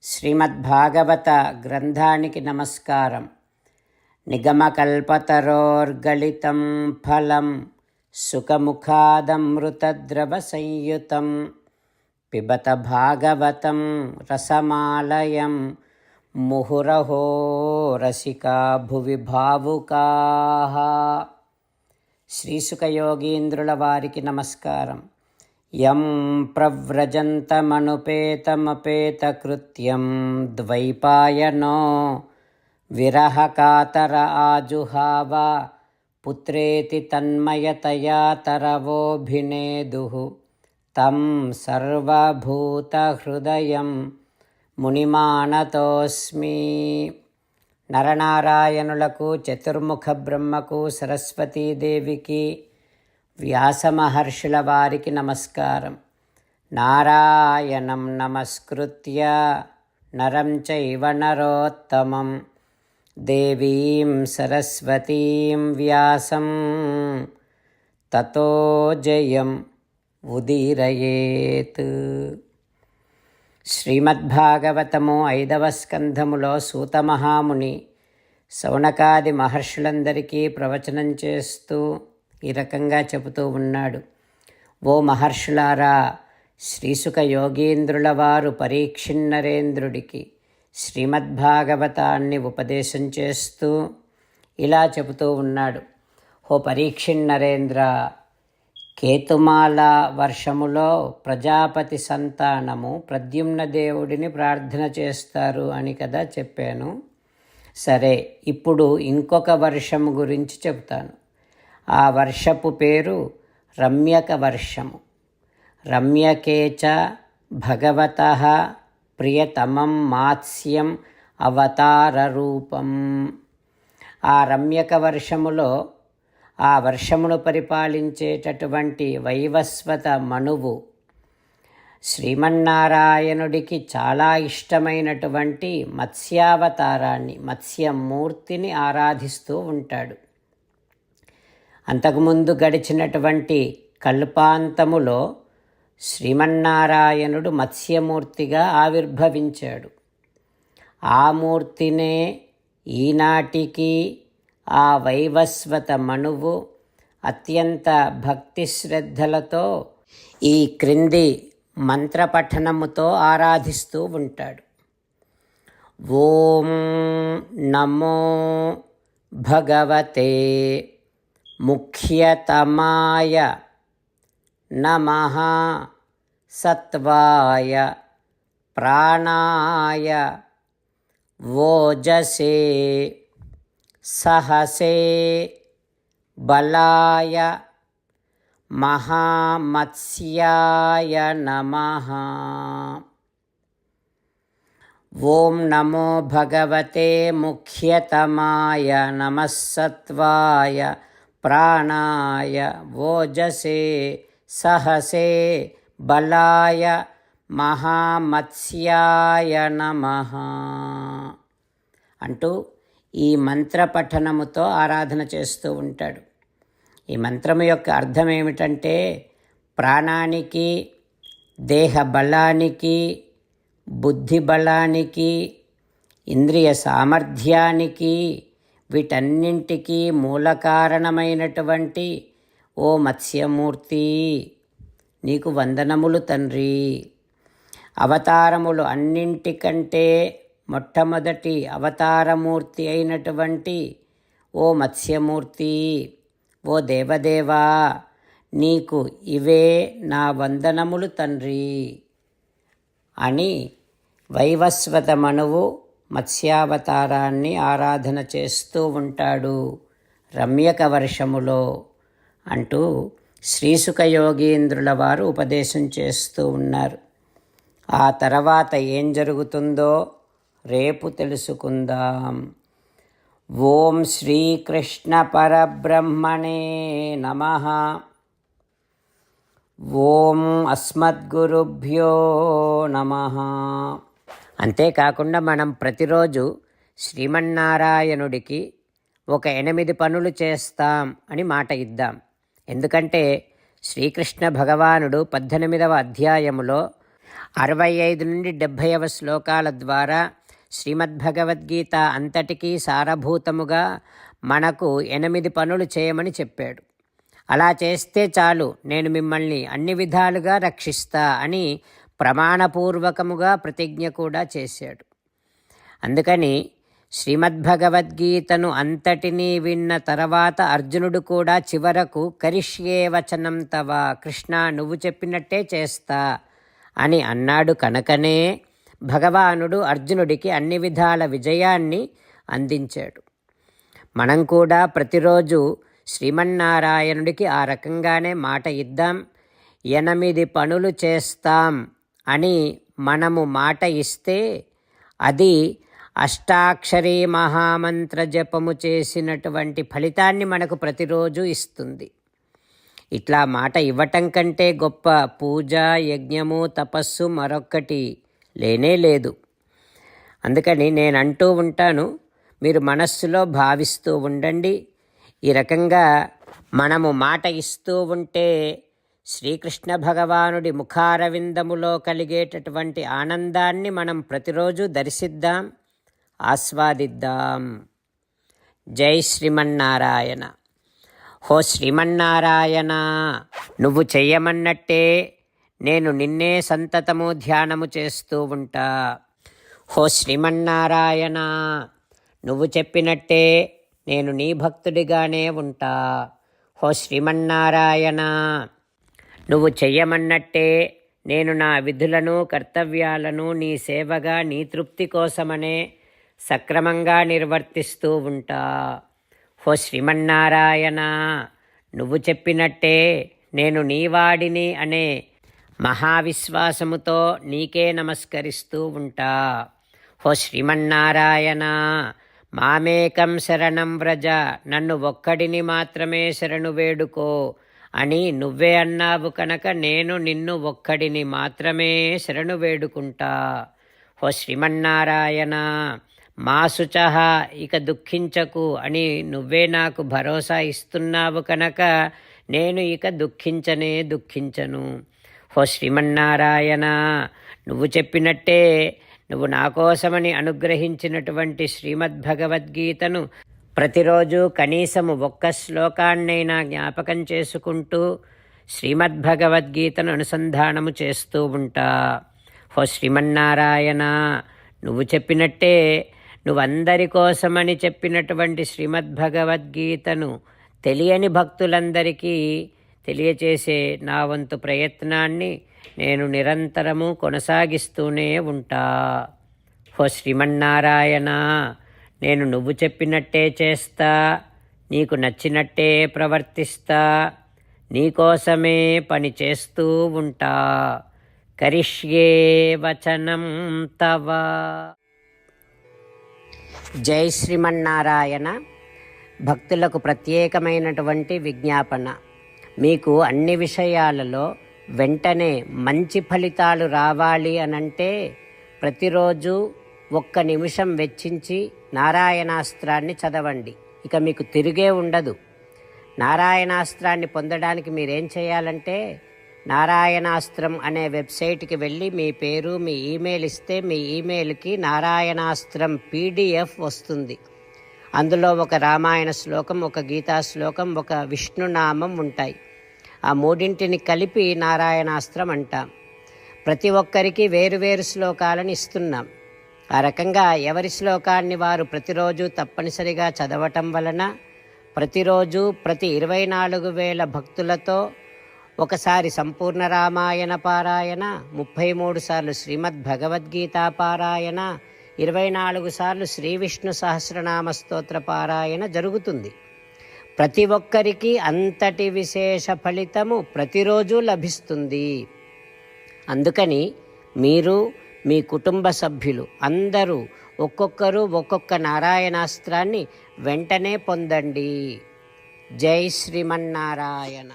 శ్రీమద్భాగవత గ్రంథానికి నమస్కారం. నిగమకల్పతరోర్గళితం ఫలం సుఖముఖాదమృతద్రవ సంయుతం పిబత భాగవతం రసమాలయం ముహురహో రసికా భువి భావుకాః. శ్రీసుఖయోగీంద్రుల వారికి నమస్కారం. యం ప్రవ్రజంతమనుపేతమపేతకృత్యం ద్వైపాయనో విరహకాతర ఆజుహావ పుత్రేతి తన్మయతయా తరవోభినేదుః తం సర్వభూతహృదయం మునిమానతోస్మి. నరనారాయణులకు, చతుర్ముఖ బ్రహ్మకు, సరస్వతీదేవికి, వ్యాసమహర్షుల వారికి నమస్కారం. నారాయణం నమస్కృత్య నరం చైవ నరోత్తమం దేవీం సరస్వతీం వ్యాసం తతో జయం ఉదీరయేత్. శ్రీమద్భాగవతము 5వ స్కంధములో సూతమహాముని శౌనకాది మహర్షులందరికీ ప్రవచనం చేస్తూ ఈ రకంగా చెబుతూ ఉన్నాడు. ఓ మహర్షులారా, శ్రీసుఖ యోగీంద్రుల వారు పరీక్షిన్నరేంద్రుడికి శ్రీమద్భాగవతాన్ని ఉపదేశం చేస్తూ ఇలా చెబుతూ ఉన్నాడు. ఓ పరీక్షిన్నరేంద్ర, కేతుమాల వర్షములో ప్రజాపతి సంతానము ప్రద్యుమ్న దేవుడిని ప్రార్థన చేస్తారు అని కదా చెప్పాను. సరే, ఇప్పుడు ఇంకొక వర్షము గురించి చెబుతాను. ఆ వర్షపు పేరు రమ్యక వర్షము. రమ్యకేచ భగవతః ప్రియతమం మాత్స్యం అవతార రూపం. ఆ రమ్యక వర్షములో ఆ వర్షమును పరిపాలించేటటువంటి వైవస్వత మనువు శ్రీమన్నారాయణుడికి చాలా ఇష్టమైనటువంటి మత్స్యావతారాన్ని, మత్స్యమూర్తిని ఆరాధిస్తూ ఉంటాడు. అంతకుముందు గడిచినటువంటి కల్పాంతములో శ్రీమన్నారాయణుడు మత్స్యమూర్తిగా ఆవిర్భవించాడు. ఆ మూర్తినే ఈనాటికి ఆ వైవస్వత మనువు అత్యంత భక్తి శ్రద్ధలతో ఈ క్రింది మంత్రపఠనముతో ఆరాధిస్తూ ఉంటాడు. ఓం నమో భగవతే ముఖ్యతమాయ నమః సత్వాయ ప్రాణాయ ఓజసే సహసే బలాయ మహామత్స్యాయ నమః. ఓం నమో భగవతే ముఖ్యతమాయ నమః సత్వాయ ప్రాణాయ ఓజసే సహసే బలాయ మహామత్స్యాయ నమః అంటూ ఈ మంత్రపఠనముతో ఆరాధన చేస్తూ ఉంటాడు. ఈ మంత్రము యొక్క అర్థం ఏమిటంటే, ప్రాణానికి, దేహ బలానికి, బుద్ధి బలానికి, ఇంద్రియ సామర్థ్యానికి, వీటన్నింటికీ మూల కారణమైనటువంటి ఓ మత్స్యమూర్తి, నీకు వందనములు తండ్రి. అవతారములు అన్నింటికంటే మొట్టమొదటి అవతారమూర్తి అయినటువంటి ఓ మత్స్యమూర్తి, ఓ దేవదేవా, నీకు ఇవే నా వందనములు తండ్రి అని వైవస్వత మనువు మత్స్యావతారాన్ని ఆరాధన చేస్తూ ఉంటాడు రమ్యక వర్షములో అంటూ శ్రీసుఖ యోగీంద్రుల వారు ఉపదేశం చేస్తూ ఉన్నారు. ఆ తర్వాత ఏం జరుగుతుందో రేపు తెలుసుకుందాం. ఓం శ్రీకృష్ణ పరబ్రహ్మణే నమః. ఓం అస్మద్గురుభ్యో నమః. అంతేకాకుండా మనం ప్రతిరోజు శ్రీమన్నారాయణుడికి ఒక 8 పనులు చేస్తాం అని మాట ఇద్దాం. ఎందుకంటే శ్రీకృష్ణ భగవానుడు 18వ అధ్యాయములో 65 నుండి 70వ శ్లోకాల ద్వారా శ్రీమద్భగవద్గీత అంతటికీ సారభూతముగా మనకు 8 పనులు చేయమని చెప్పాడు. అలా చేస్తే చాలు, నేను మిమ్మల్ని అన్ని విధాలుగా రక్షిస్తా అని ప్రమాణపూర్వకముగా ప్రతిజ్ఞ కూడా చేశాడు. అందుకని శ్రీమద్భగవద్గీతను అంతటినీ విన్న తర్వాత అర్జునుడు కూడా చివరకు కరిష్యే వచనం తవ, కృష్ణ నువ్వు చెప్పినట్టే చేస్తా అని అన్నాడు. కనుకనే భగవానుడు అర్జునుడికి అన్ని విధాల విజయాన్ని అందించాడు. మనం కూడా ప్రతిరోజు శ్రీమన్నారాయణుడికి ఆ రకంగానే మాట ఇద్దాం. 8 పనులు చేస్తాం అని మనము మాట ఇస్తే అది అష్టాక్షరీ మహామంత్ర జపము చేసినటువంటి ఫలితాన్ని మనకు ప్రతిరోజు ఇస్తుంది. ఇట్లా మాట ఇవ్వటం కంటే గొప్ప పూజ, యజ్ఞము, తపస్సు మరొక్కటి లేనే లేదు. అందుకని నేను అంటూ ఉంటాను, మీరు మనస్సులో భావిస్తూ ఉండండి. ఈ రకంగా మనము మాట ఇస్తూ ఉంటే శ్రీకృష్ణ భగవానుడి ముఖారవిందములో కలిగేటటువంటి ఆనందాన్ని మనం ప్రతిరోజు దర్శిద్దాం, ఆస్వాదిద్దాం. జై శ్రీమన్నారాయణ. హో శ్రీమన్నారాయణ, నువ్వు చెయ్యమన్నట్టే నేను నిన్నే సంతతము ధ్యానము చేస్తూ ఉంటా. హో శ్రీమన్నారాయణ, నువ్వు చెప్పినట్టే నేను నీ భక్తుడిగానే ఉంటా. హో శ్రీమన్నారాయణ, నువ్వు చెయ్యమన్నట్టే నేను నా విధులను, కర్తవ్యాలను నీ సేవగా, నీ తృప్తి కోసమనే సక్రమంగా నిర్వర్తిస్తూ ఉంటా. హో శ్రీమన్నారాయణ, నువ్వు చెప్పినట్టే నేను నీవాడిని అనే మహావిశ్వాసముతో నీకే నమస్కరిస్తూ ఉంటా. హో శ్రీమన్నారాయణ, మామేకం శరణం వ్రజ, నన్ను ఒక్కడిని మాత్రమే శరణు వేడుకో అని నువ్వే అన్నావు కనుక నేను నిన్ను ఒక్కడిని మాత్రమే శరణు వేడుకుంటా. హో శ్రీమన్నారాయణ, మా శుచః, ఇక దుఃఖించకు అని నువ్వే నాకు భరోసా ఇస్తున్నావు కనుక నేను ఇక దుఃఖించను. హో శ్రీమన్నారాయణ, నువ్వు చెప్పినట్టే నువ్వు నా కోసమని అనుగ్రహించినటువంటి శ్రీమద్భగవద్గీతను ప్రతిరోజు కనీసము 1 శ్లోకాన్నైనా జ్ఞాపకం చేసుకుంటూ శ్రీమద్భగవద్గీతను అనుసంధానము చేస్తూ ఉంటా. హో శ్రీమన్నారాయణ, నువ్వు చెప్పినట్టే నువ్వందరి కోసమని చెప్పినటువంటి శ్రీమద్భగవద్గీతను తెలియని భక్తులందరికీ తెలియచేసే నా వంతు ప్రయత్నాన్ని నేను నిరంతరము కొనసాగిస్తూనే ఉంటా. హో శ్రీమన్నారాయణ, నేను నువ్వు చెప్పినట్టే చేస్తా, నీకు నచ్చినట్టే ప్రవర్తిస్తా, నీకోసమే పని చేస్తూ ఉంటా. కరిష్యే వచనం తవ. జై శ్రీమన్నారాయణ. భక్తులకు ప్రత్యేకమైనటువంటి విజ్ఞాపన. మీకు అన్ని విషయాలలో వెంటనే మంచి ఫలితాలు రావాలి అనంటే ప్రతిరోజు 1 నిమిషం వెచ్చించి నారాయణాస్త్రాన్ని చదవండి. ఇక మీకు తిరిగే ఉండదు. నారాయణాస్త్రాన్ని పొందడానికి మీరేం చేయాలంటే నారాయణాస్త్రం అనే వెబ్సైట్కి వెళ్ళి మీ పేరు, మీ ఈమెయిల్ ఇస్తే మీ ఈమెయిల్కి నారాయణాస్త్రం PDF వస్తుంది. అందులో ఒక రామాయణ శ్లోకం, ఒక గీతా శ్లోకం, ఒక విష్ణునామం ఉంటాయి. ఆ 3ంటిని కలిపి నారాయణాస్త్రం అంటాం. ప్రతి ఒక్కరికి వేరువేరు శ్లోకాలను ఇస్తున్నాం. ఆ రకంగా ఎవరి శ్లోకాన్ని వారు ప్రతిరోజు తప్పనిసరిగా చదవటం వలన ప్రతిరోజు ప్రతి 24,000 భక్తులతో ఒకసారి సంపూర్ణ రామాయణ పారాయణ, 33 సార్లు శ్రీమద్భగవద్గీత పారాయణ, 24 సార్లు శ్రీ విష్ణు సహస్రనామ స్తోత్ర పారాయణ జరుగుతుంది. ప్రతి ఒక్కరికి అంతటి విశేష ఫలితము ప్రతిరోజు లభిస్తుంది. అందుకని మీరు, మీ కుటుంబ సభ్యులు అందరూ ఒక్కొక్కరు ఒక్కొక్క నారాయణాస్త్రాన్ని వెంటనే పొందండి. జై శ్రీమన్నారాయణ.